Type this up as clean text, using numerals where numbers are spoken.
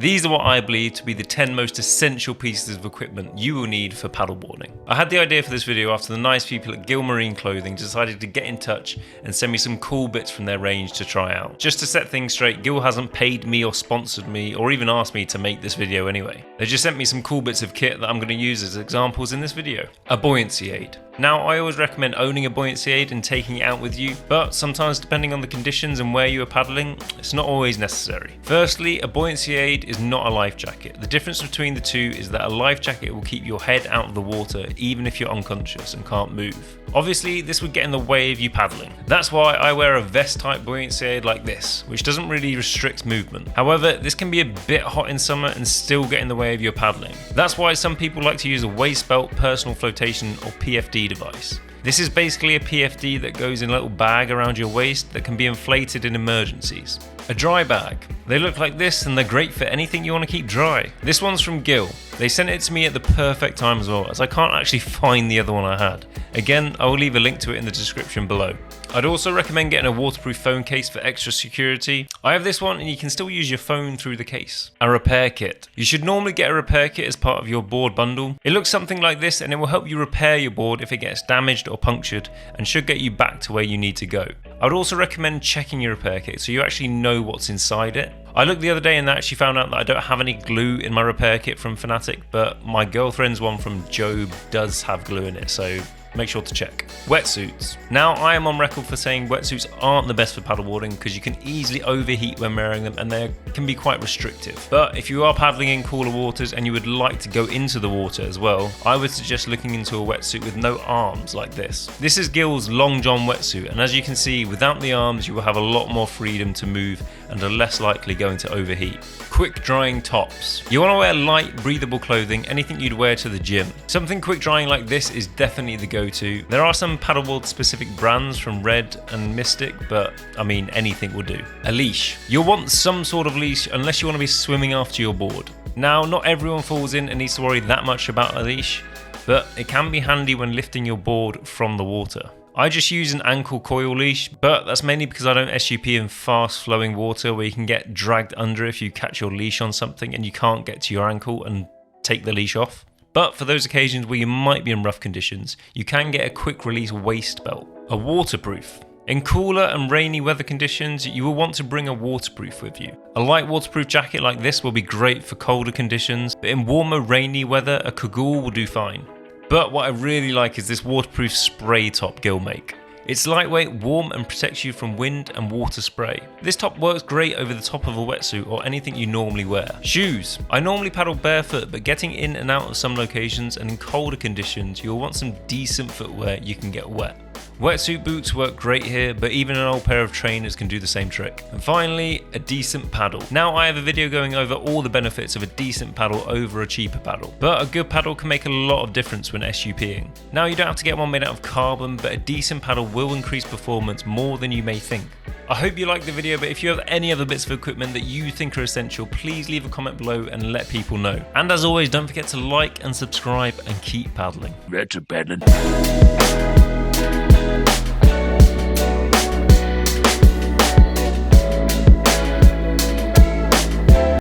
These are what I believe to be the 10 most essential pieces of equipment you will need for paddleboarding. I had the idea for this video after the nice people at Gill Marine Clothing decided to get in touch and send me some cool bits from their range to try out. Just to set things straight, Gill hasn't paid me or sponsored me or even asked me to make this video anyway. They just sent me some cool bits of kit that I'm going to use as examples in this video. A buoyancy aid. Now, I always recommend owning a buoyancy aid and taking it out with you, but sometimes depending on the conditions and where you are paddling, it's not always necessary. Firstly, a buoyancy aid is not a life jacket. The difference between the two is that a life jacket will keep your head out of the water even if you're unconscious and can't move. Obviously, this would get in the way of you paddling. That's why I wear a vest type buoyancy aid like this, which doesn't really restrict movement. However, this can be a bit hot in summer and still get in the way of your paddling. That's why some people like to use a waist belt personal flotation or PFD device. This is basically a PFD that goes in a little bag around your waist that can be inflated in emergencies. A dry bag. They look like this and they're great for anything you want to keep dry. This one's from Gill. They sent it to me at the perfect time as well, as I can't actually find the other one I had. Again, I will leave a link to it in the description below. I'd also recommend getting a waterproof phone case for extra security. I have this one and you can still use your phone through the case. A repair kit. You should normally get a repair kit as part of your board bundle. It looks something like this and it will help you repair your board if it gets damaged or punctured and should get you back to where you need to go. I would also recommend checking your repair kit so you actually know what's inside it. I looked the other day and I actually found out that I don't have any glue in my repair kit from Fanatic, but my girlfriend's one from Job does have glue in it, so make sure to check. Wetsuits. Now, I am on record for saying wetsuits aren't the best for paddleboarding because you can easily overheat when wearing them and they can be quite restrictive. But if you are paddling in cooler waters and you would like to go into the water as well, I would suggest looking into a wetsuit with no arms like this. This is Gill's Long John wetsuit, and as you can see, without the arms you will have a lot more freedom to move and are less likely going to overheat. Quick drying tops. You want to wear light, breathable clothing, anything you'd wear to the gym. Something quick drying like this is definitely the go-to. There are some paddleboard specific brands from Red and Mystic, but I mean anything will do. A leash. You'll want some sort of leash unless you want to be swimming after your board. Now, not everyone falls in and needs to worry that much about a leash, but it can be handy when lifting your board from the water. I just use an ankle coil leash, but that's mainly because I don't SUP in fast flowing water where you can get dragged under if you catch your leash on something and you can't get to your ankle and take the leash off. But for those occasions where you might be in rough conditions, you can get a quick release waist belt. A waterproof. In cooler and rainy weather conditions, you will want to bring a waterproof with you. A light waterproof jacket like this will be great for colder conditions, but in warmer rainy weather, a cagoule will do fine. But what I really like is this waterproof spray top Gill make. It's lightweight, warm and protects you from wind and water spray. This top works great over the top of a wetsuit or anything you normally wear. Shoes. I normally paddle barefoot, but getting in and out of some locations and in colder conditions, you'll want some decent footwear you can get wet. Wetsuit boots work great here, but even an old pair of trainers can do the same trick. And finally, a decent paddle. Now, I have a video going over all the benefits of a decent paddle over a cheaper paddle, but a good paddle can make a lot of difference when SUPing. Now, you don't have to get one made out of carbon, but a decent paddle will increase performance more than you may think. I hope you liked the video, but if you have any other bits of equipment that you think are essential, please leave a comment below and let people know. And as always, don't forget to like and subscribe and keep paddling. That's a paddling.